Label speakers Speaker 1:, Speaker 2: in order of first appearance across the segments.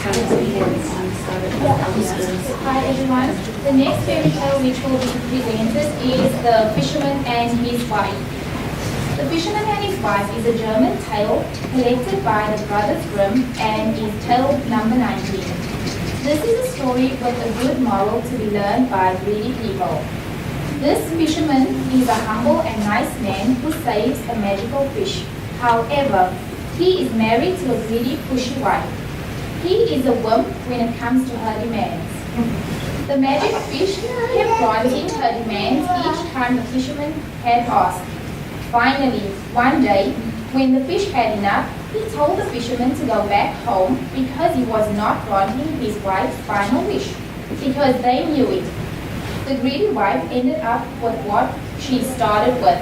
Speaker 1: Hi everyone. The next fairy tale which will be presented is The Fisherman and His Wife. The Fisherman and His Wife is a German tale collected by the Brothers Grimm and is tale number 19. This is a story with a good moral to be learned by greedy people. This fisherman is a humble and nice man who saves a magical fish. However, he is married to a greedy, pushy wife. He is a wimp when it comes to her demands. The magic fish kept granting her demands each time the fisherman had asked. Finally, one day, when the fish had enough, he told the fisherman to go back home because he was not granting his wife's final wish, because they knew it. The greedy wife ended up with what she started with.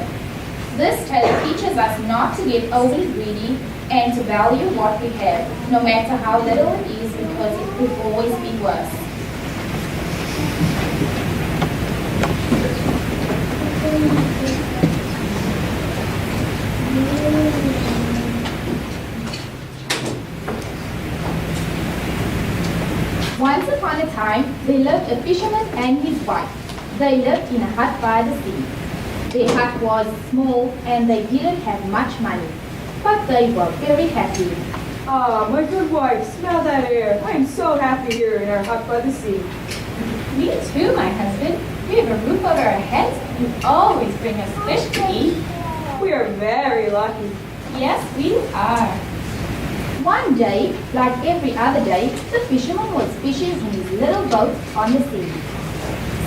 Speaker 1: This tale teaches us not to get overly greedy and to value what we have, no matter how little it is, because it could always be worse. Once upon a time, there lived a fisherman and his wife. They lived in a hut by the sea. Their hut was small and they didn't have much money, but they were very happy.
Speaker 2: Ah, my good wife, smell that air. I am so happy here in our hut by the sea.
Speaker 1: Me too, my husband. We have a roof over our heads. You always bring us fish to eat.
Speaker 2: We are very lucky.
Speaker 1: Yes, we are. One day, like every other day, the fisherman was fishing in his little boat on the sea.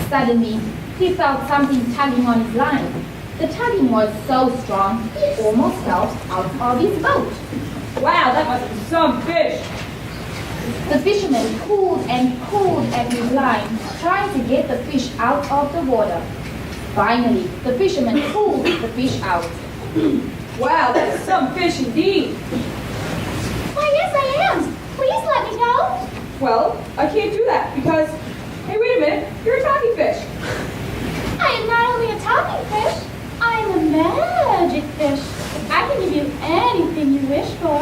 Speaker 1: Suddenly, he felt something tugging on his line. The tugging was so strong, he almost fell out of his boat.
Speaker 2: Wow, that must be some fish.
Speaker 1: The fisherman pulled at his line, trying to get the fish out of the water. Finally, the fisherman pulled the fish out.
Speaker 2: Wow, that is some fish indeed.
Speaker 1: Why, yes, I am. Please let me go.
Speaker 2: Well, I can't do that because, hey, wait a minute, you're a talking fish.
Speaker 1: I am not only a talking fish, I am a magic fish. I can give you anything you wish for.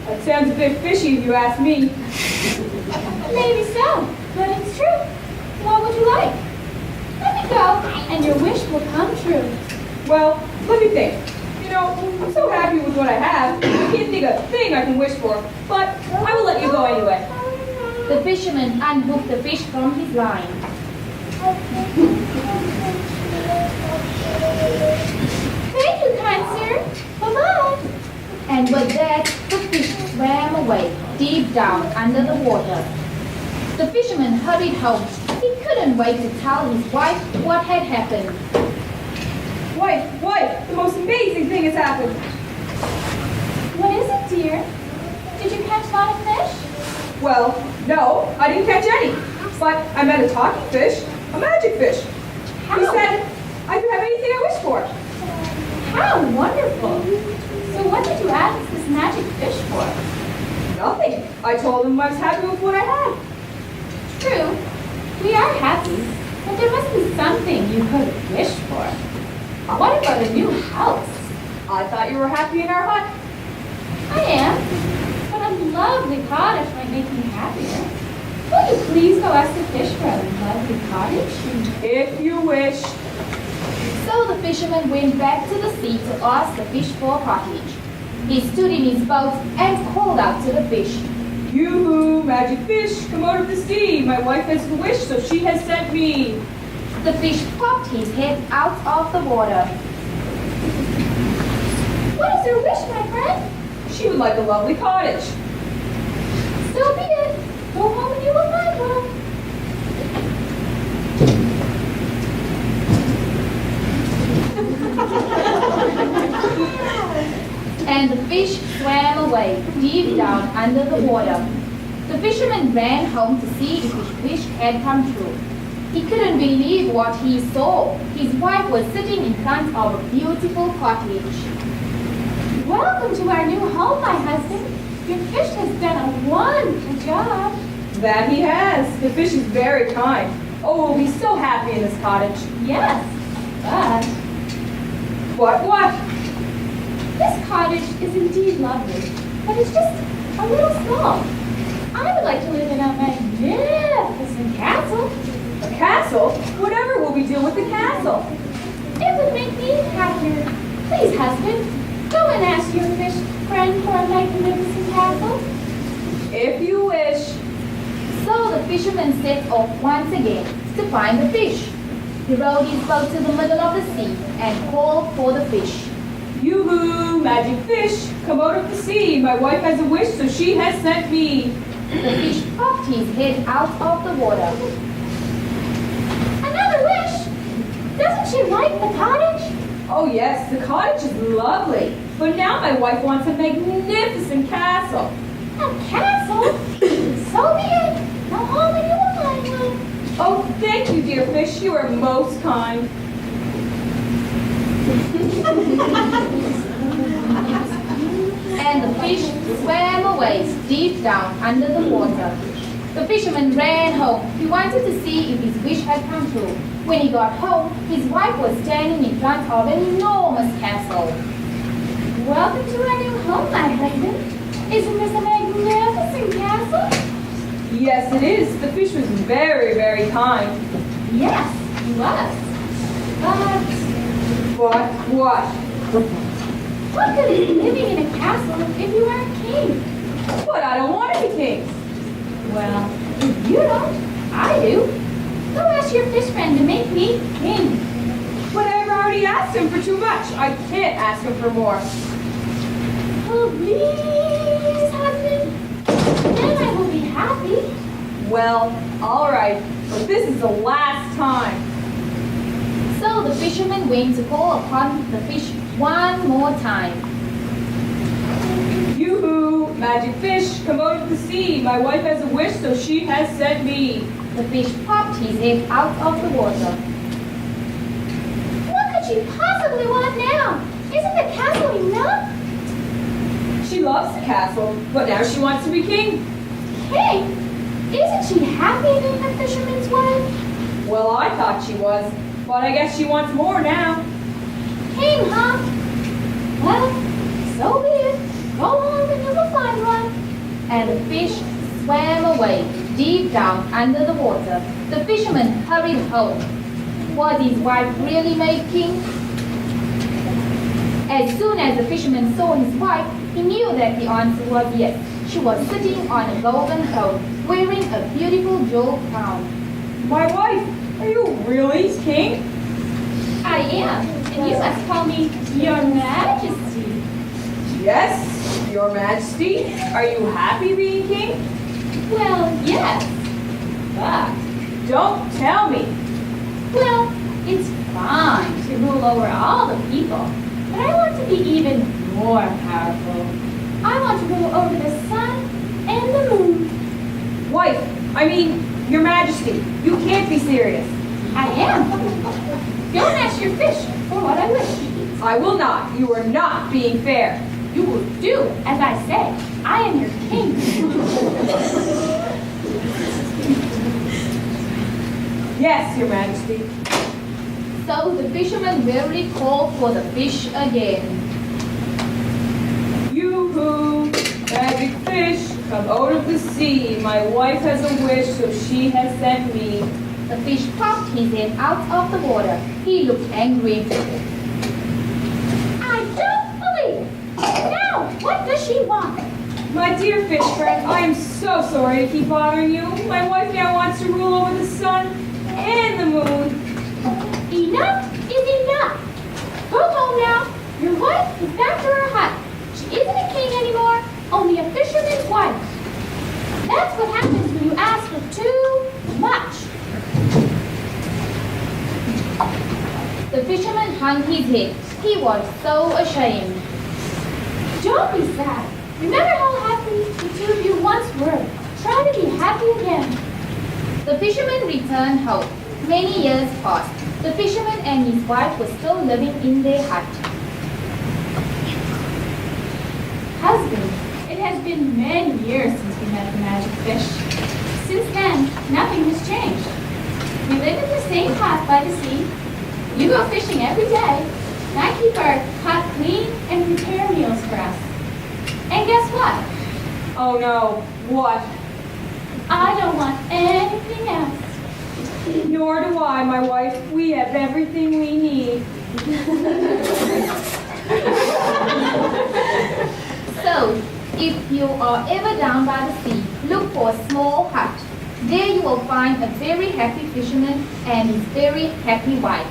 Speaker 2: That sounds a bit fishy if you ask me.
Speaker 1: Maybe so, but it's true. What would you like? Let me go, and your wish will come true.
Speaker 2: Well, let me think. You know, I'm so happy with what I have, I can't think of a thing I can wish for, but I will let you go anyway.
Speaker 1: The fisherman unhooked the fish from his line. Thank you, kind sir. Bye-bye. And with that, the fish swam away, deep down under the water. The fisherman hurried home. He couldn't wait to tell his wife what had happened.
Speaker 2: Wife, the most amazing thing has happened.
Speaker 1: What is it, dear? Did you catch a lot of fish?
Speaker 2: Well, no, I didn't catch any. But I met a talking fish, a magic fish.
Speaker 1: How?
Speaker 2: He said I could have anything I wish for.
Speaker 1: How wonderful. So what did you ask this magic fish for?
Speaker 2: Nothing. I told him I was happy with what I had.
Speaker 1: True, we are happy, but there must be something you could wish for. What about a new house?
Speaker 2: I thought you were happy in our hut.
Speaker 1: I am, but a lovely cottage might make me happier. Will you please go ask the fish for a lovely cottage?
Speaker 2: If you wish.
Speaker 1: So the fisherman went back to the sea to ask the fish for a cottage. He stood in his boat and called out to the fish.
Speaker 2: You, magic fish, come out of the sea. My wife has a wish, so she has sent me.
Speaker 1: The fish popped his head out of the water. What is your wish, my friend?
Speaker 2: She would like a lovely cottage.
Speaker 1: So be it. Go home and you will find one. And the fish swam away, deep down under the water. The fisherman ran home to see if his wish had come true. He couldn't believe what he saw. His wife was sitting in front of a beautiful cottage. Welcome to our new home, my husband. Your fish has done a wonderful job.
Speaker 2: That he has. The fish is very kind. Oh, we'll be so happy in this cottage.
Speaker 1: Yes, but
Speaker 2: What?
Speaker 1: this cottage is indeed lovely, but it's just a little small. I would like to live in a magnificent castle.
Speaker 2: A castle? Whatever will we do with the castle?
Speaker 1: It would make me happier. Please, husband, go and ask your fish friend for a magnificent castle.
Speaker 2: If you wish.
Speaker 1: So the fisherman set off once again to find the fish. He rowed his boat to the middle of the sea and called for the fish.
Speaker 2: Yoo-hoo, magic fish, come out of the sea. My wife has a wish, so she has sent me.
Speaker 1: The fish popped his head out of the water. Another wish! Doesn't she like the cottage?
Speaker 2: Oh yes, the cottage is lovely. But now my wife wants a magnificent castle.
Speaker 1: A castle? So be it. Now home and you will find one.
Speaker 2: Oh, thank you, dear fish. You are most kind.
Speaker 1: And the fish swam away deep down under the water. The fisherman ran home. He wanted to see if his wish had come true. When he got home, his wife was standing in front of an enormous castle. Welcome to our new home, my husband. Isn't this a magnificent castle?
Speaker 2: Yes, it is. The fish was very, very kind.
Speaker 1: Yes, he was. But
Speaker 2: What?
Speaker 1: what good is living in a castle if you aren't king?
Speaker 2: But I don't want to be king.
Speaker 1: Well, if you don't, I do. Go ask your fish friend to make me king.
Speaker 2: But I've already asked him for too much. I can't ask him for more.
Speaker 1: Oh, please, husband. Then I will be happy.
Speaker 2: Well, all right. But this is the last time.
Speaker 1: So the fisherman went to call upon the fish one more time.
Speaker 2: Yoo-hoo, magic fish, come out of the sea. My wife has a wish, so she has sent me.
Speaker 1: The fish popped his head out of the water. What could she possibly want now? Isn't the castle enough?
Speaker 2: She loves the castle, but now she wants to be king.
Speaker 1: King? Isn't she happy being a fisherman's wife?
Speaker 2: Well, I thought she was, but I guess she wants more now.
Speaker 1: King, huh? Well, so be it. Go on and you will find one. And the fish swam away deep down under the water. The fisherman hurried home. Was his wife really made king? As soon as the fisherman saw his wife, he knew that the answer was yes. She was sitting on a golden throne, wearing a beautiful jeweled crown.
Speaker 2: My wife, are you really king?
Speaker 1: I am, and you must call me Your Majesty.
Speaker 2: Yes, your majesty. Are you happy being king?
Speaker 1: Well, yes, but,
Speaker 2: Don't tell me.
Speaker 1: well, it's fine to rule over all the people, but I want to be even more powerful. I want to rule over the sun and the moon.
Speaker 2: Wife, your majesty, you can't be serious.
Speaker 1: I am. Go and ask your fish for what I wish.
Speaker 2: I will not. You are not being fair.
Speaker 1: You will do as I say. I am your king.
Speaker 2: Yes, your majesty.
Speaker 1: So the fisherman wearily called for the fish again.
Speaker 2: Yoo-hoo, magic fish, come out of the sea. My wife has a wish, so she has sent me.
Speaker 1: The fish popped his head out of the water. He looked angry. I don't believe it. Now, what does she want?
Speaker 2: My dear fish friend, I am so sorry to keep bothering you. My wife now wants to rule over the sun and the moon.
Speaker 1: Enough is enough. Go home now. Your wife is back to her hut. She isn't a king anymore, only a fisherman's wife. That's what happens when you ask for too much. The fisherman hung his head. He was so ashamed. Don't be sad. Remember how happy the two of you once were. Try to be happy again. The fisherman returned home. Many years passed. The fisherman and his wife were still living in their hut. Husband, it has been many years since we met the magic fish. Since then, nothing has changed. We live in the same hut by the sea. You go fishing every day, and I keep our hut clean and prepare meals for us. And guess what?
Speaker 2: Oh no, what?
Speaker 3: I don't want anything else.
Speaker 2: Nor do I, my wife. We have everything we need.
Speaker 1: So, if you are ever down by the sea, look for a small hut. There you will find a very happy fisherman and his very happy wife.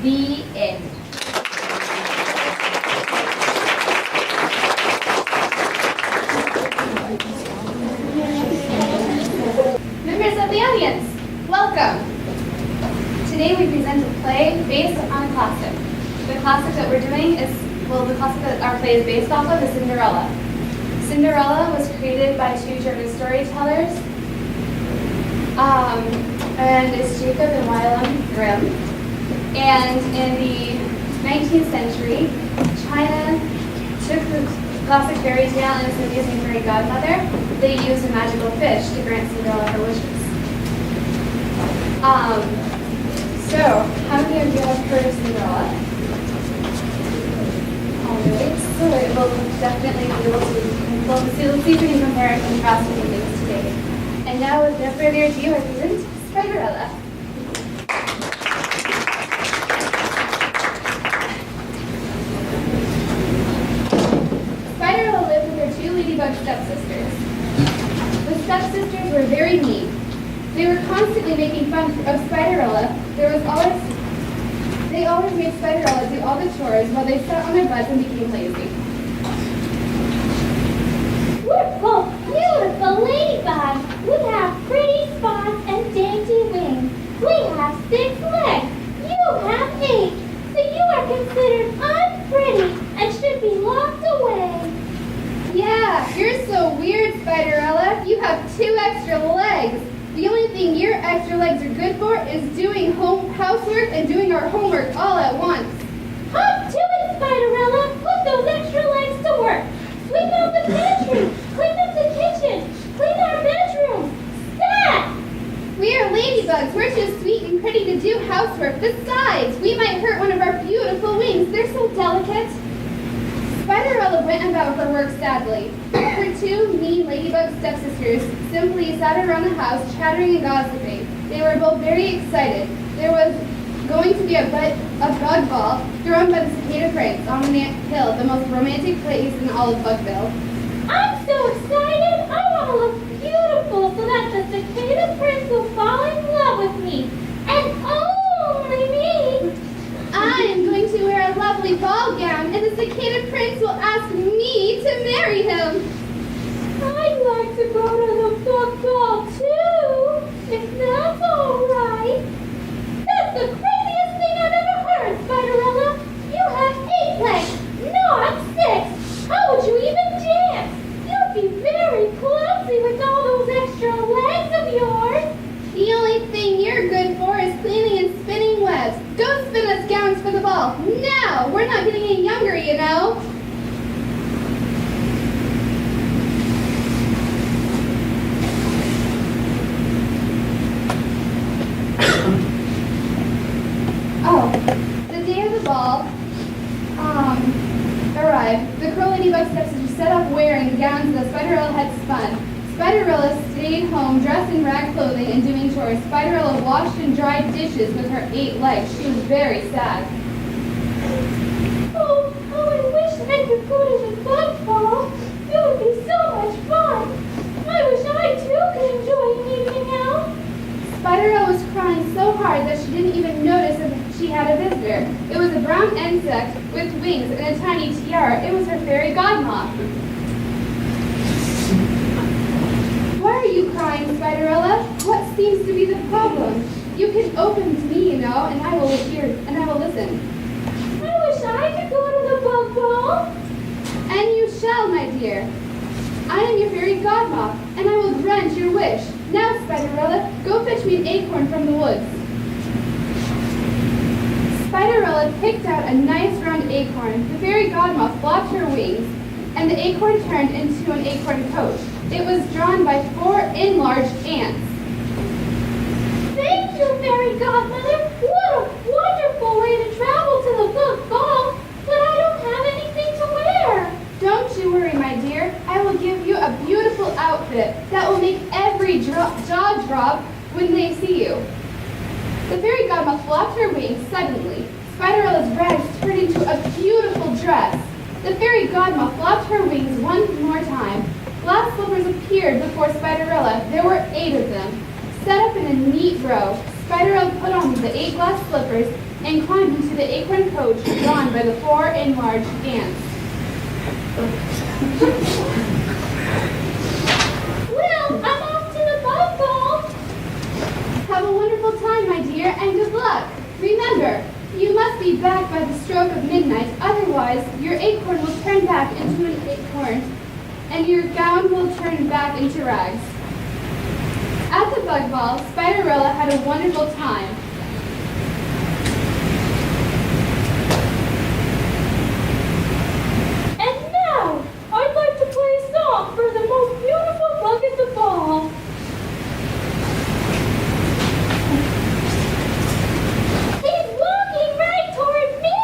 Speaker 1: The end. Members of the audience, welcome. Today we present a play based on a classic. The classic that we're doing is, the classic that our play is based off of is Cinderella. Cinderella was created by two German storytellers, and it's Jacob and Wilhelm Grimm. And in the 19th century, China took the classic fairy tale and instead of using fairy godmother, they used a magical fish to grant Cinderella her wishes. So, how many of you have heard of Cinderella? Alright, so we'll definitely be able to, let's see if we can compare and contrast a few things today. And now, with no further ado, I present Spiderella. Spiderella lived with her two ladybug stepsisters. The stepsisters were very mean. They were constantly making fun of Spiderella. They always made Spiderella do all the chores while they sat on their butts and became lazy.
Speaker 3: We're both beautiful ladybugs. We have pretty spots and dainty wings. We have 6 legs. You have 8. So you are considered unpretty and should be locked away.
Speaker 1: Yeah, you're so weird, Spiderella. You have 2 extra legs. The only thing your extra legs are good for is doing housework and doing our homework all at once.
Speaker 3: Hop to it, Spiderella. Put those extra legs to work. Sweep out the pantry. Clean up the kitchen. Clean our bedroom. Stat!
Speaker 1: We are ladybugs. We're too sweet and pretty to do housework. Besides, we might hurt one of our beautiful wings. They're so delicate. Spiderella went about her work sadly. Her 2 mean ladybug stepsisters simply sat around the house chattering and gossiping. They were both very excited. There was going to be a bug ball thrown by the cicada prince on the hill, the most romantic place in all of Bugville.
Speaker 3: I'm so excited. I want to look beautiful so that the cicada prince will fall in love with me. And only me.
Speaker 1: I am going to wear a lovely ball gown, and the cicada prince will ask me to marry him.
Speaker 3: I'd like to go to the bug ball too, if that's all right. That's the craziest thing I've ever heard, Spiderella. You have 8 legs, not 6. How would you even dance? You'd be very clumsy with all those extra legs of yours.
Speaker 1: The only thing you're good for is cleaning and spinning webs. Go spin us gowns for the ball. Now! We're not getting any younger, you know. Oh, the day of the ball arrived. The Crow Ladybug stepsisters set up wearing the gowns that Spiderella had spun. Spiderella stayed home dressed in rag clothing and doing chores. Spiderella washed and dried dishes with her 8 legs. She was very sad.
Speaker 3: Oh, I wish I could go to the bug ball. It would be so much fun. I wish I too could enjoy an evening out.
Speaker 1: Spiderella was crying so hard that she didn't even notice that she had a visitor. It was a brown insect with wings and a tiny tiara. It was her fairy godmom. Why are you crying, Spiderella? What seems to be the problem? You can open to me, you know, and I will hear and I will listen.
Speaker 3: I wish I could go to the bug ball.
Speaker 1: And you shall, my dear. I am your fairy godmom, and I will grant your wish. Now, Spiderella, go fetch me an acorn from the woods. Spiderella picked out a nice round acorn. The fairy godmom flapped her wings, and the acorn turned into an acorn coach. It was drawn by 4 enlarged ants.
Speaker 3: Thank you, fairy godmother. What a wonderful way to travel to the bug ball. But I don't have anything to wear.
Speaker 1: Don't you worry, my dear. I will give you a beautiful outfit that will make every
Speaker 4: jaw drop when they see you. The fairy godmother flapped her wings suddenly. Spiderella's rags turned into a beautiful dress. The fairy godmother flapped her wings one more time. Glass slippers appeared before Spiderella. There were 8 of them. Set up in a neat row, Spiderella put on the 8 glass slippers and climbed into the acorn coach drawn by the 4 enlarged ants.
Speaker 3: Well, I'm off to the bug ball.
Speaker 4: Have a wonderful time, my dear, and good luck. Remember, you must be back by the stroke of midnight, otherwise your acorn will turn back into an acorn, and your gown will turn back into rags. At the bug ball, Spiderella had a wonderful time.
Speaker 3: And now, I'd like to play a song for the most beautiful bug at the ball. He's walking right toward me!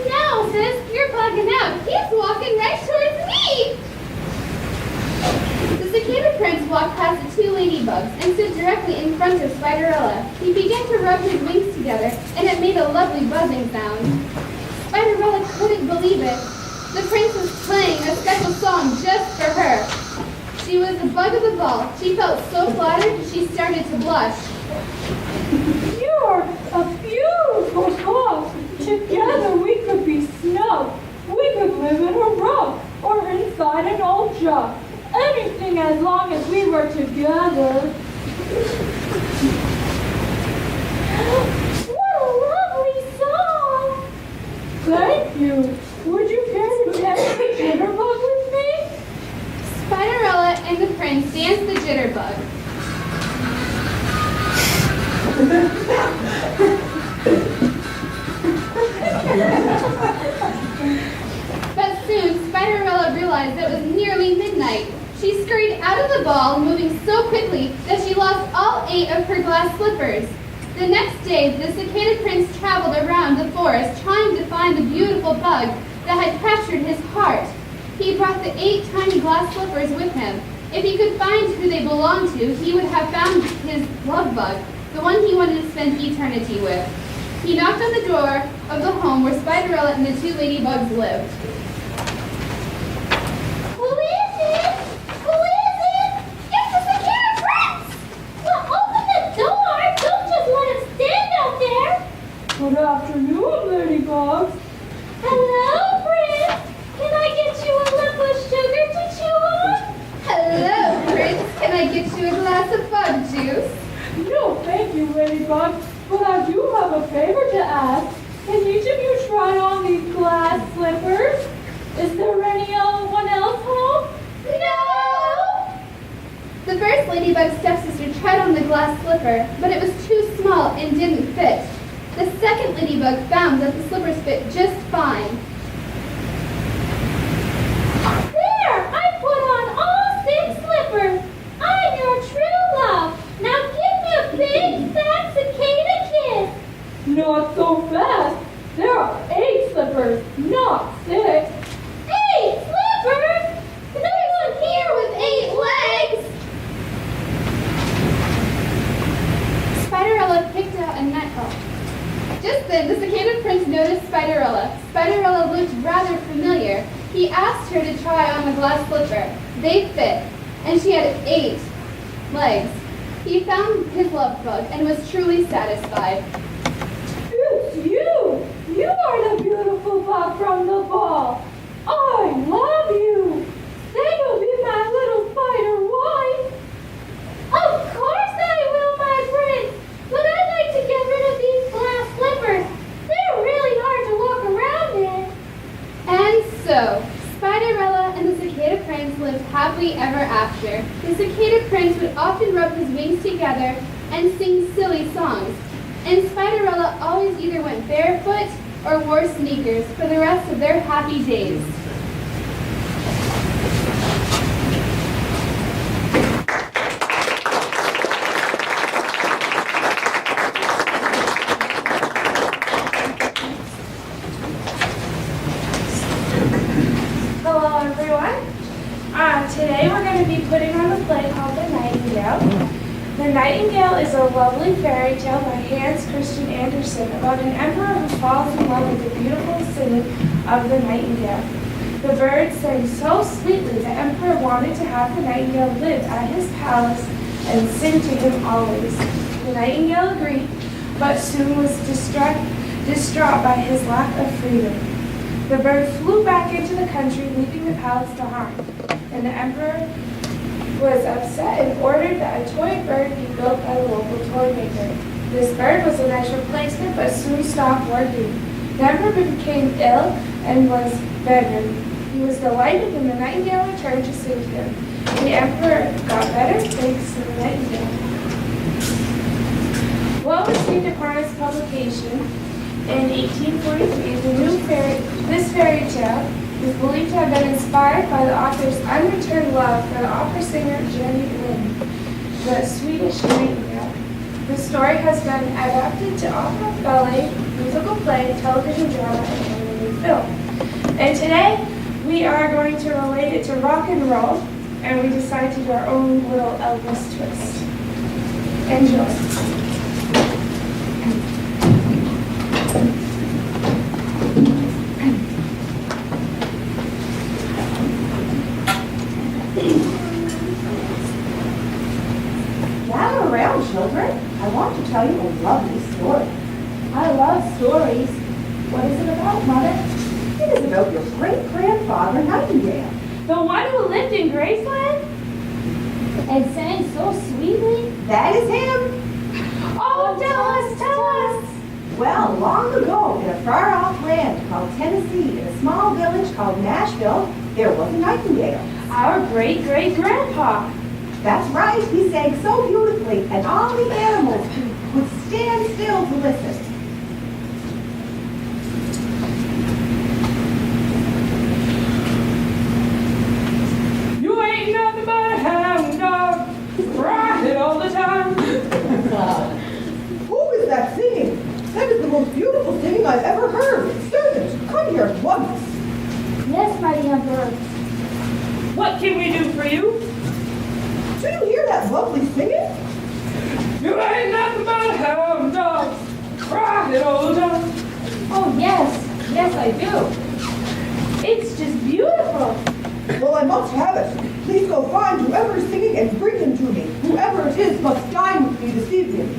Speaker 4: No, sis, you're bugging out. He's walking right towards me! The cicada prince walked past the 2 ladybugs and stood directly in front of Spiderella. He began to rub his wings together, and it made a lovely buzzing sound. Spiderella couldn't believe it. The prince was playing a special song just for her. She was the bug of the ball. She felt so flattered she started to blush.
Speaker 3: You're a beautiful bug. Together we could be snug. We could live in a rug or inside an old jug. Anything as long as we were together. What a lovely song! Thank you. Would you care to dance the jitterbug with me?
Speaker 4: Spiderella and the prince danced the jitterbug. But soon, Spiderella realized that it was nearly midnight. She scurried out of the ball, moving so quickly that she lost all 8 of her glass slippers. The next day, the cicada prince traveled around the forest trying to find the beautiful bug that had captured his heart. He brought the 8 tiny glass slippers with him. If he could find who they belonged to, he would have found his love bug, the one he wanted to spend eternity with. He knocked on the door of the home where Spiderella and the 2 ladybugs lived.
Speaker 3: Who is it? Who is it? It's the cicada prince! Well, open the door! Don't just let him stand out there!
Speaker 2: Good afternoon, ladybugs.
Speaker 3: Hello, Prince! Can I get you a lump of sugar to chew on?
Speaker 4: Hello, Prince. Can I get you a glass of bug juice?
Speaker 2: No, thank you, ladybug. But I do have a favor to ask. Can each of you try on these glass slippers? Is there anyone else home?
Speaker 4: No! The first ladybug stepsister tried on the glass slipper, but it was too small and didn't fit. The second ladybug found that the slippers fit just fine.
Speaker 3: There! I put on all 6 slippers! I'm your true love! Now give me a big, fat cicada kiss!
Speaker 2: Not so fast. There are 8 slippers, not 6.
Speaker 3: 8 slippers? Is anyone here with 8 legs?
Speaker 4: Spiderella picked out a net. Just then, the cicada prince noticed Spiderella. Spiderella looked rather familiar. He asked her to try on the glass slipper. They fit, and she had 8 legs. He found his love bug and was truly satisfied.
Speaker 2: It's you. You are the beautiful bug from the ball. I love you. Say you'll be my little spider wife.
Speaker 3: Of course I will, my prince! But I'd like to get rid of these glass slippers. They're really hard to walk around in.
Speaker 4: And so, Spiderella and the cicada prince lived happily ever after. The cicada prince would often rub his wings together and sing silly songs. And Spiderella always either went barefoot or wore sneakers for the rest of their happy days.
Speaker 5: Hello everyone. Today we're going to be putting on a play called The Night
Speaker 2: The Nightingale is a lovely fairy tale by Hans Christian Andersen about an emperor who falls in love with the beautiful singing of the nightingale. The bird sang so sweetly the emperor wanted to have the nightingale live at his palace and sing to him always. The nightingale agreed, but soon was distraught by his lack of freedom. The bird flew back into the country, leaving the palace behind, and the emperor was upset and ordered that a toy bird be built by the local toy maker. This bird was a nice replacement, but soon stopped working. The emperor became ill and was bedridden. He was delighted when the nightingale returned to sing to him. The emperor got better thanks to the nightingale. Well received upon its publication in 1843, this fairy tale is believed to have been inspired by the author's unreturned love for the opera singer Jenny Lind, the Swedish nightingale. The story has been adapted to opera, ballet, musical play, television drama, and animated film. And today, we are going to relate it to rock and roll, and we decided to do our own little Elvis twist. Enjoy.
Speaker 5: Gather around, children. I want to tell you a lovely story.
Speaker 3: I love stories. What is it about, Mother?
Speaker 5: It is about your great-grandfather, Nightingale.
Speaker 2: The one who lived in Graceland?
Speaker 3: And sang so sweetly?
Speaker 5: That is him.
Speaker 2: Oh, tell us!
Speaker 5: Well, long ago, in a far-off land called Tennessee, in a small village called Nashville, there was a nightingale.
Speaker 2: Our great-great-grandpa.
Speaker 5: That's right, he sang so beautifully, and all the animals would stand still to listen.
Speaker 2: You ain't nothing but a hound dog, crying all the time.
Speaker 5: Who is that singing? That is the most beautiful singing I've ever heard. Student, come here at once.
Speaker 3: Yes, mighty Emperor.
Speaker 2: What can we do for you?
Speaker 5: Do you hear that lovely singing?
Speaker 2: You ain't nothing but a hound dog, crying all the time.
Speaker 3: Oh, yes. Yes, I do.
Speaker 2: It's just beautiful.
Speaker 5: Well, I must have it. Please go find whoever is singing and bring him to me. Whoever it is must dine with me this evening.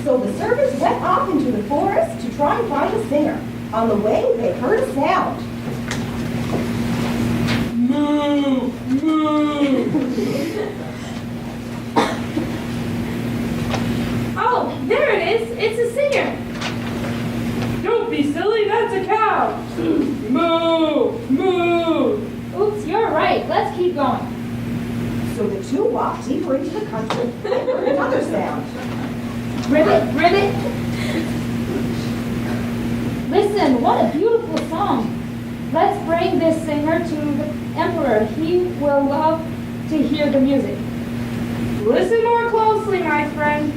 Speaker 5: So the servants went off into the forest to try and find a singer. On the way, they heard a sound.
Speaker 2: Moo, moo. Oh, there it is. It's a singer. Don't be silly. That's a cow. Moo, moo.
Speaker 3: Oops, you're right. Let's keep going.
Speaker 5: So the two walked deeper into the country and heard another sound.
Speaker 3: Ribbit, ribbit. Listen, what a beautiful song. Let's bring this singer to the emperor. He will love to hear the music.
Speaker 2: Listen more closely, my friend.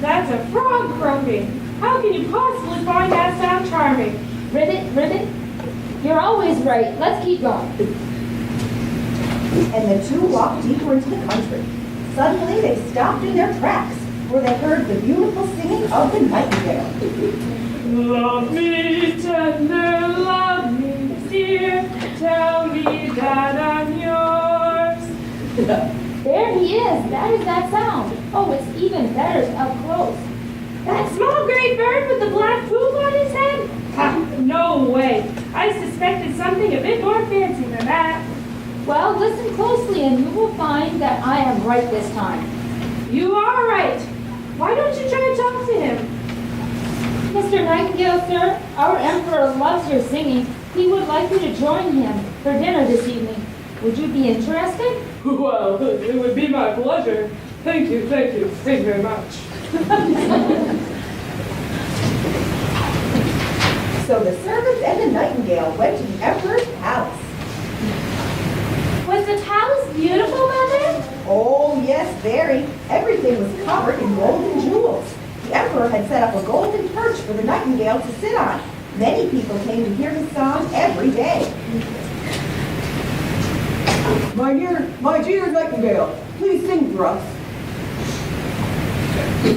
Speaker 2: That's a frog croaking. How can you possibly find that sound charming?
Speaker 3: Ribbit, ribbit. You're always right. Let's keep going.
Speaker 5: And the two walked deeper into the country. Suddenly they stopped in their tracks, where they heard the beautiful singing of the nightingale.
Speaker 2: Love me tender, love me dear, tell me that I'm yours.
Speaker 3: There he is. That is that sound. Oh, it's even better up close.
Speaker 2: That small gray bird with the black poop on his head? Ha, no way. I suspected something a bit more fancy than that.
Speaker 3: Well, listen closely and you will find that I am right this time.
Speaker 2: You are right. Why don't you try to talk to him?
Speaker 3: Mr. Nightingale, sir, our emperor loves your singing. He would like you to join him for dinner this evening. Would you be interested?
Speaker 2: Well, it would be my pleasure. Thank you very much.
Speaker 5: So the servants and the nightingale went to the emperor's palace.
Speaker 3: Was the palace beautiful, Mother?
Speaker 5: Oh, yes, very. Everything was covered in gold and jewels. The emperor had set up a golden perch for the nightingale to sit on. Many people came to hear his song every day. My dear Nightingale, please sing for us.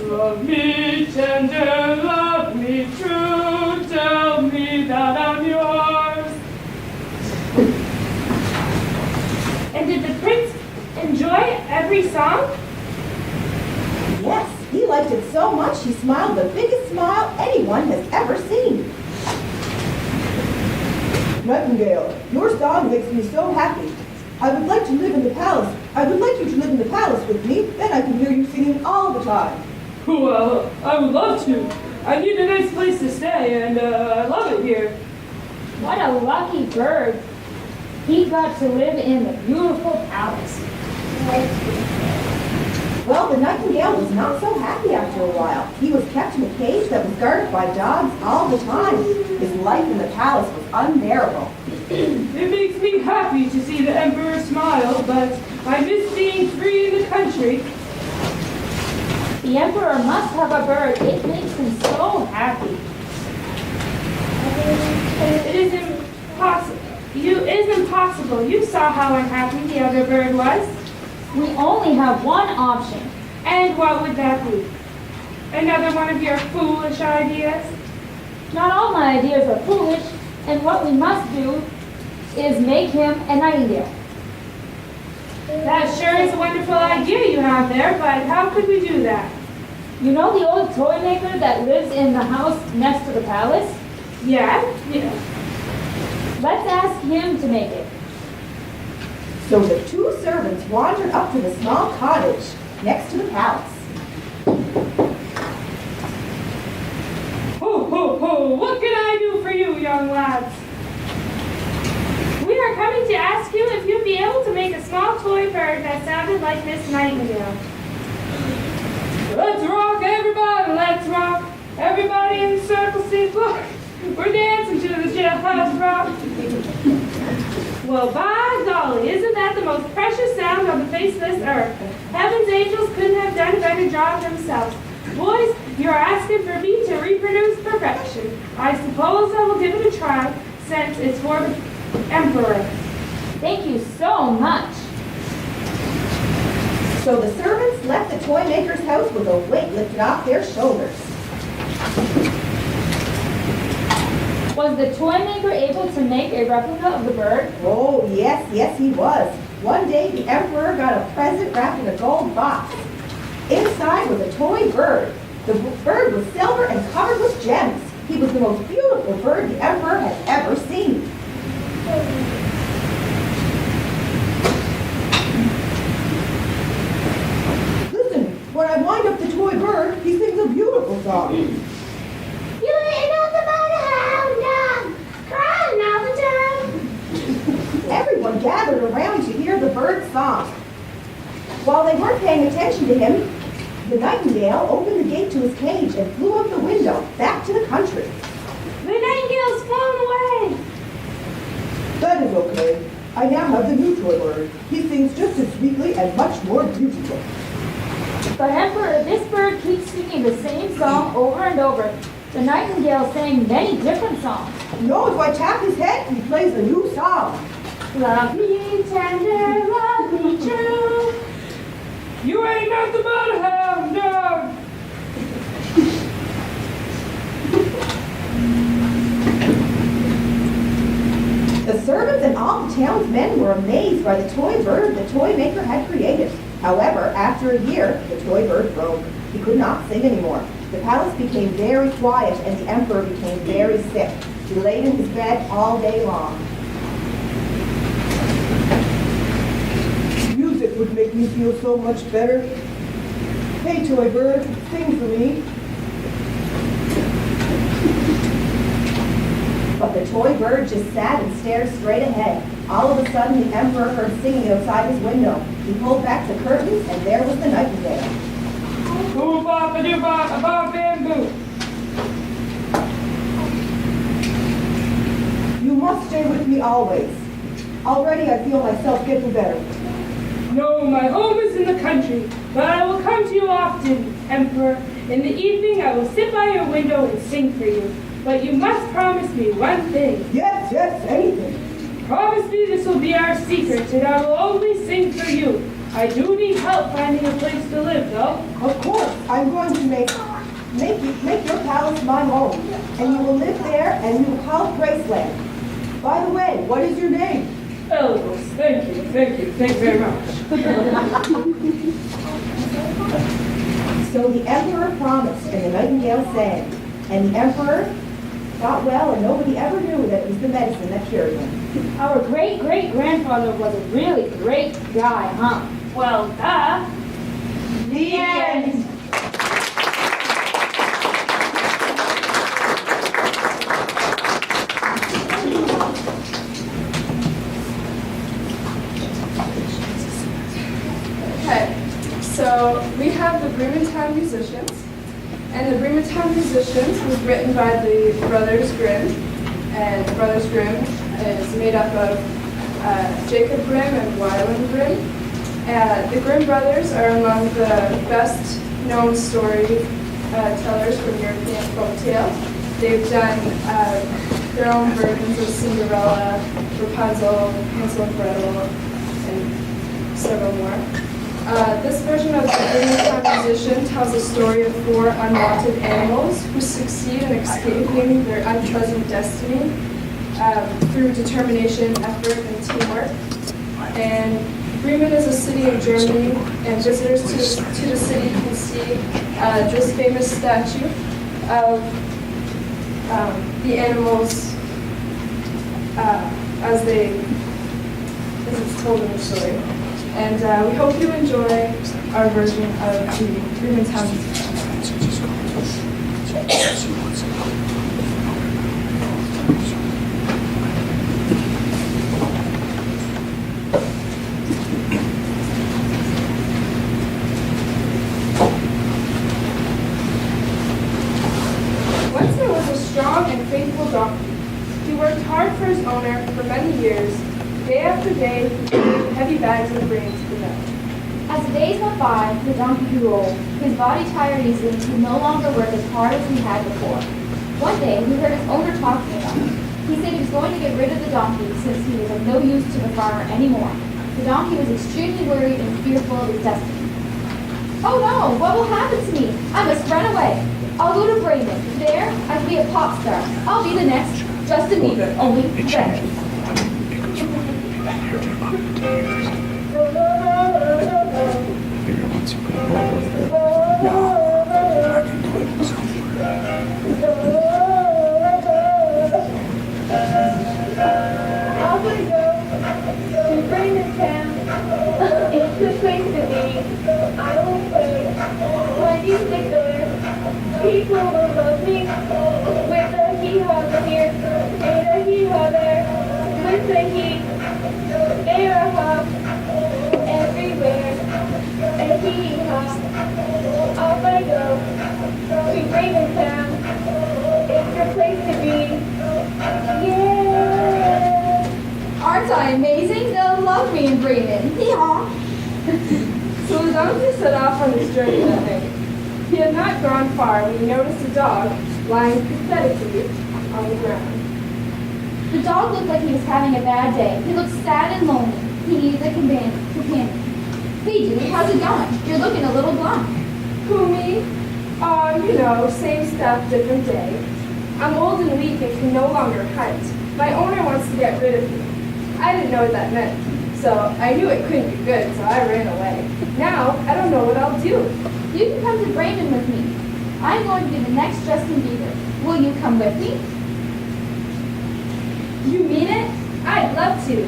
Speaker 2: Love me tender, love me true, tell me that I'm yours. And did the prince enjoy every song?
Speaker 5: Yes, he liked it so much he smiled the biggest smile anyone has ever seen. Nightingale, your song makes me so happy. I would like to live in the palace. I would like you to live in the palace with me, then I can hear you singing all the time.
Speaker 2: Well, I would love to. I need a nice place to stay, and I love it here.
Speaker 3: What a lucky bird. He got to live in the beautiful palace.
Speaker 5: Well, the Nightingale was not so happy after a while. He was kept in a cage that was guarded by dogs all the time. His life in the palace was unbearable.
Speaker 2: It makes me happy to see the emperor smile, but I miss being free in the country.
Speaker 3: The emperor must have a bird. It makes him so happy.
Speaker 2: It is impossible. It's impossible. You saw how unhappy the other bird was.
Speaker 3: We only have one option.
Speaker 2: And what would that be? Another one of your foolish ideas?
Speaker 3: Not all my ideas are foolish, and what we must do is make him a nightingale.
Speaker 2: That sure is a wonderful idea you have there, but how could we do that?
Speaker 3: You know the old toy maker that lives in the house next to the palace?
Speaker 2: Yeah.
Speaker 3: Let's ask him to make it.
Speaker 5: So the two servants wandered up to the small cottage next to the palace.
Speaker 2: Ho, ho, ho! What can I do for you, young lads? We are coming to ask you if you'd be able to make a small toy bird that sounded like Miss Nightingale. Let's rock, everybody! Let's rock! Everybody in the circle, see, look! We're dancing to the jailhouse rock! Well, by golly, isn't that the most precious sound on the face of this earth? Heaven's angels couldn't have done a better job themselves. Boys, you're asking for me to reproduce perfection. I suppose I will give it a try, since it's for the emperor.
Speaker 3: Thank you so much.
Speaker 5: So the servants left the toy maker's house with a weight lifted off their shoulders.
Speaker 3: Was the toy maker able to make a replica of the bird?
Speaker 5: Oh, yes, he was. One day the emperor got a present wrapped in a gold box. Inside was a toy bird. The bird was silver and covered with gems. He was the most beautiful bird the emperor had ever seen. Listen, when I wind up the toy bird, he sings a beautiful song.
Speaker 3: You ain't nothing but a hound dog, crying all the time.
Speaker 5: Everyone gathered around to hear the bird's song. While they weren't paying attention to him, the Nightingale opened the gate to his cage and flew out the window back to the country.
Speaker 2: The Nightingale's flown away!
Speaker 5: That is okay. I now have the new toy bird. He sings just as sweetly and much more beautiful.
Speaker 3: But Emperor, this bird keeps singing the same song over and over. The Nightingale sang many different songs.
Speaker 5: No, if I tap his head, he plays a new song.
Speaker 3: Love me tender, love me true.
Speaker 2: You ain't nothing but a hound dog!
Speaker 5: The servants and all the town's men were amazed by the toy bird the toy maker had created. However, after a year, the toy bird broke. He could not sing anymore. The palace became very quiet and the emperor became very sick. He laid in his bed all day long. Music would make me feel so much better. Hey, toy bird, sing for me. But the toy bird just sat and stared straight ahead. All of a sudden, the emperor heard singing outside his window. He pulled back the curtains, and there was the Nightingale.
Speaker 2: Boo-bop-a-doo-bop-a-bop-bamboo.
Speaker 5: You must stay with me always. Already I feel myself getting better.
Speaker 2: No, my home is in the country, but I will come to you often, Emperor. In the evening, I will sit by your window and sing for you. But you must promise me one thing.
Speaker 5: Yes, anything.
Speaker 2: Promise me this will be our secret, and I will only sing for you. I do need help finding a place to live, though.
Speaker 5: Of course, I'm going to make your palace my home, and you will live there, and we will call it Graceland. By the way, what is your name?
Speaker 2: Elvis, thank you very much.
Speaker 5: So the emperor promised, and the nightingale sang, and the emperor got well, and nobody ever knew that it was the medicine that cured him.
Speaker 3: Our great-great-grandfather was a really great guy, huh?
Speaker 2: Well,
Speaker 5: The end.
Speaker 6: Okay, so we have the Bremerton Musicians, and the Bremerton Musicians was written by the Brothers Grimm, and the Brothers Grimm is made up of Jacob Grimm and Wyland Grimm. The Grimm brothers are among the best known story tellers from European folktale. They've done their own versions of Cinderella, Rapunzel, Hansel and Gretel, and several more. This version of the Bremerton Musician tells the story of 4 unwanted animals who succeed in escaping their unpleasant destiny through determination, effort, and teamwork. And Bremen is a city in Germany, and visitors to the city can see this famous statue of the animals as it's told in the story. And we hope you enjoy our version of the Bremerton Musician. Once there was a strong and faithful donkey. He worked hard for his owner for many years. Day after day, he carried heavy bags of grain to the mill.
Speaker 3: As the days went by, the donkey grew old. His body tired easily and could no longer work as hard as he had before. One day, he heard his owner talking about him. He said he was going to get rid of the donkey since he was of no use to the farmer anymore. The donkey was extremely worried and fearful of his destiny. Oh no, what will happen to me? I must run away. I'll go to Bremen. There, I can be a pop star. I'll be the next Justin Bieber, only better. It's the place to be. I will play. When you sit there, people will love me. With a hee-haw here, and a hee-haw there. With a hee, there a hop, everywhere. A hee-haw, off I go. To Raventown, it's the place to be. Yeah!
Speaker 4: Aren't I amazing? They'll love me in Bremen. Hee-haw.
Speaker 6: So the donkey set off on his journey that night. He had not gone far when he noticed a dog lying pathetically on the ground.
Speaker 4: The dog looked like he was having a bad day. He looked sad and lonely. He needed a companion. Hey, Jimmy, how's it going? You're looking a little glum.
Speaker 6: Who, me? Same stuff, different day. I'm old and weak and can no longer hunt. My owner wants to get rid of me. I didn't know what that meant, so I knew it couldn't be good, so I ran away. Now, I don't know what I'll do.
Speaker 4: You can come to Bremen with me. I'm going to be the next Justin Bieber. Will you come with me?
Speaker 6: You mean it? I'd love to.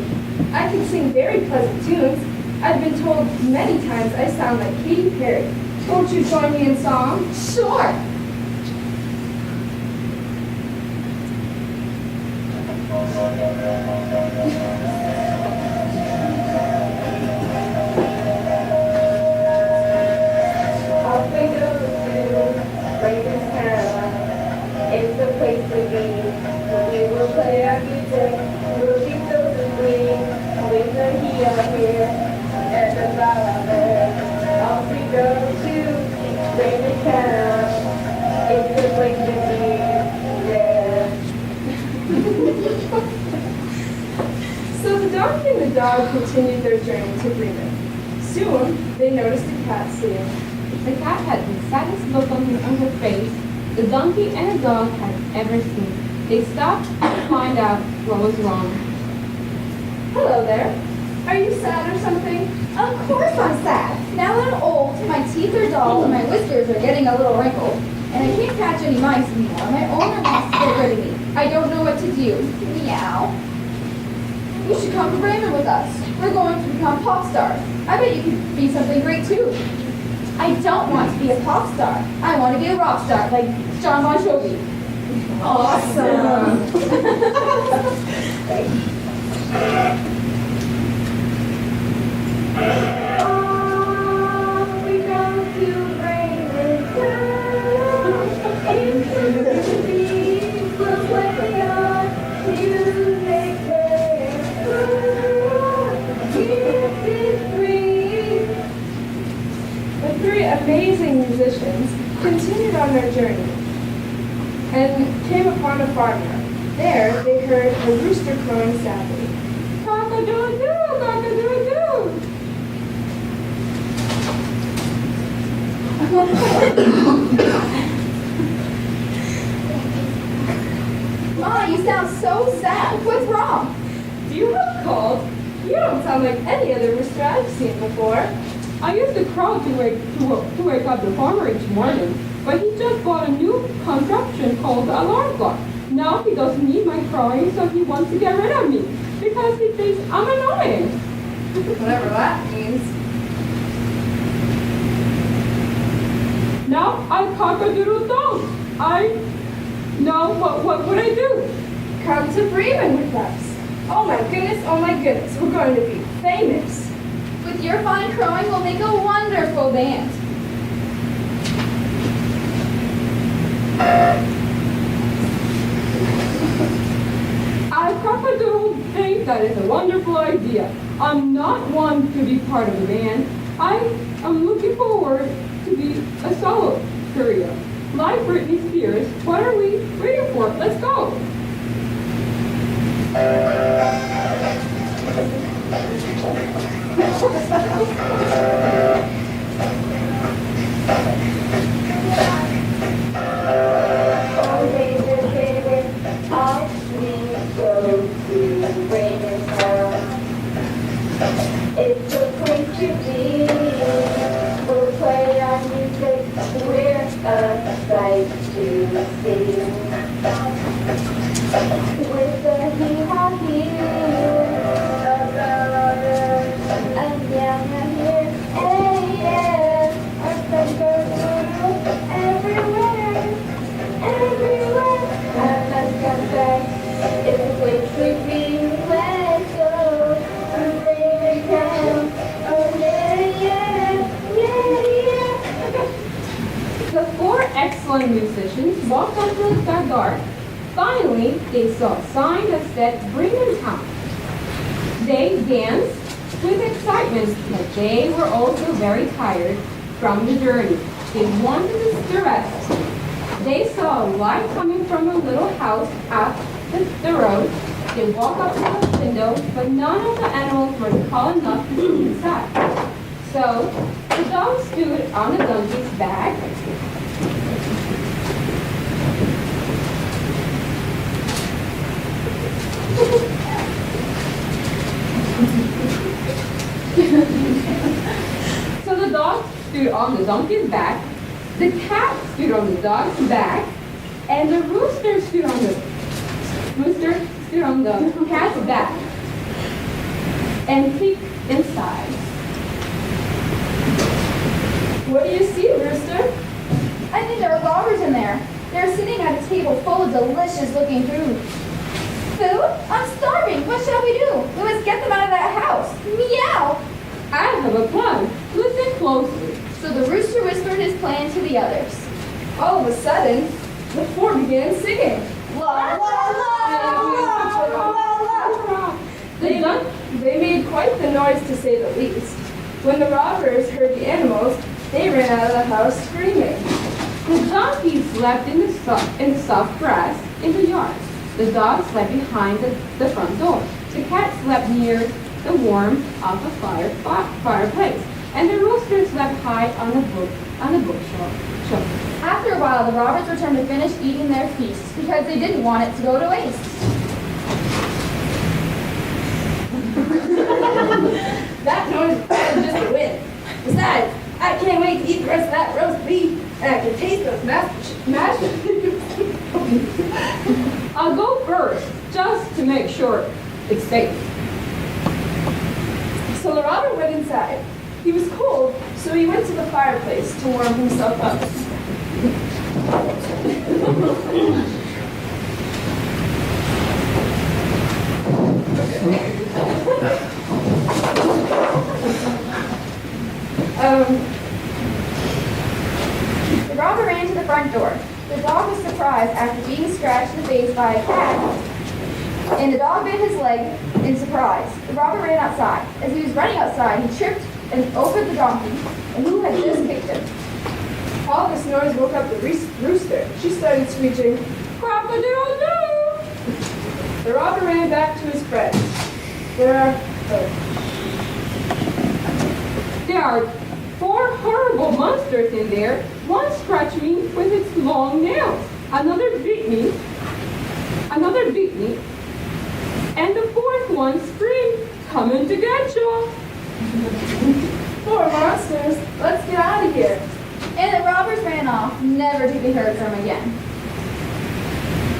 Speaker 6: I can sing very pleasant tunes. I've been told many times I sound like Katy Perry. Won't you join me in song?
Speaker 4: Sure.
Speaker 3: Off we go to Raventown. It's the place to be. We will play our music. We'll be filled with glee. With the heel here and the flower there. Off we go to Raventown. It's the place to be. Yeah.
Speaker 6: the dog continued their journey to Bremen. Soon, they noticed a cat sitting.
Speaker 7: The cat had the saddest look on her face the donkey and the dog had ever seen. They stopped to find out what was wrong.
Speaker 6: Hello there. Are you sad or something?
Speaker 4: Of course I'm sad. Now that I'm old, my teeth are dull and my whiskers are getting a little wrinkled. And I can't catch any mice anymore. My owner wants to get rid of me. I don't know what to do. Meow. You should come to Bremen with us. We're going to become pop stars. I bet you could be something great too. I don't want to be a pop star. I want to be a rock star like John Bon Jovi.
Speaker 2: Awesome. We go to Bremen town. We'll play our music there. Give it free.
Speaker 6: The three amazing musicians continued on their journey and came upon a farmyard. There, they heard a rooster crowing sadly. Cock-a-doodle-doo, cock-a-doodle-doo.
Speaker 4: Ma, you sound so sad. What's wrong?
Speaker 6: Do you have a cold? You don't sound like any other rooster I've seen before.
Speaker 7: I used to crow to wake up the farmer each morning, but he just bought a new contraption called the alarm clock. Now he doesn't need my crowing, so he wants to get rid of me because he thinks I'm annoying.
Speaker 6: Whatever that means.
Speaker 7: Now I cock-a-doodle-doo. Now what would I do?
Speaker 6: Come to Bremen with us. Oh my goodness, we're going to be famous.
Speaker 4: With your fine crowing, we'll make a wonderful band.
Speaker 7: I cock-a-doodle think that is a wonderful idea. I'm not one to be part of a band. I am looking forward to be a solo career. Like Britney Spears, what are we waiting for? Let's go!
Speaker 2: Oh, baby, baby, I need to go to Bremen town. It's a place to be. We'll play our music. We're a sight to see. With the hee-haw here, and down here, hey yeah, our friends go everywhere, everywhere. I must confess, it's a place to be. Let's go to Bremen town. Oh yeah, yeah, yeah, yeah.
Speaker 7: The four excellent musicians walked until it got dark. Finally, they saw a sign that said Bremen Town. They danced with excitement, but they were also very tired from the journey. They wanted to rest. They saw a light coming from a little house at the road. They walked up to the window, but none of the animals were tall enough to see inside. So the dog stood on the donkey's back. So the dog stood on the donkey's back, the cat stood on the dog's back, and the rooster stood on the cat's back and peeked inside.
Speaker 6: What do you see, Rooster?
Speaker 4: I think there are robbers in there. They're sitting at a table full of delicious looking food. Food? I'm starving. What shall we do? We must get them out of that house. Meow!
Speaker 7: I have a plan. Listen closely.
Speaker 4: So the rooster whispered his plan to the others.
Speaker 6: All of a sudden, the four began singing.
Speaker 4: La la la!
Speaker 6: They made quite the noise, to say the least. When the robbers heard the animals, they ran out of the house screaming.
Speaker 7: The donkey slept in the soft grass in the yard. The dog slept behind the front door. The cat slept near the warmth of a fireplace, and the roosters slept high on the bookshelf.
Speaker 4: After a while, the robbers returned to finish eating their feast because they didn't want it to go to waste.
Speaker 8: That noise was just a wind. Besides, I can't wait to eat the rest of that roast beef, and I can taste those mashed
Speaker 7: I'll go first, just to make sure it's safe.
Speaker 6: So the robber went inside. He was cold, so he went to the fireplace to warm himself up.
Speaker 4: The robber ran to the front door. The dog was surprised after being scratched in the face by a cat, and the dog bit his leg in surprise. The robber ran outside. As he was running outside, he tripped and over the donkey, and who had just kicked him.
Speaker 6: All this noise woke up the rooster. She started screeching, "Cock-a-doodle-doo!" The robber ran back to his friends. There
Speaker 7: are 4 horrible monsters in there. One scratched me with its long nails. Another bit me, and the 4th one screamed, "Coming to get you!"
Speaker 6: 4 monsters. Let's get out of here.
Speaker 4: And the robbers ran off, never to be heard from again.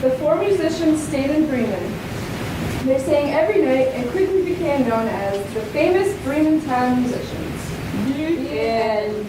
Speaker 6: The 4 musicians stayed in Bremen. They sang every night and quickly became known as the famous Bremen Town musicians.
Speaker 7: The end.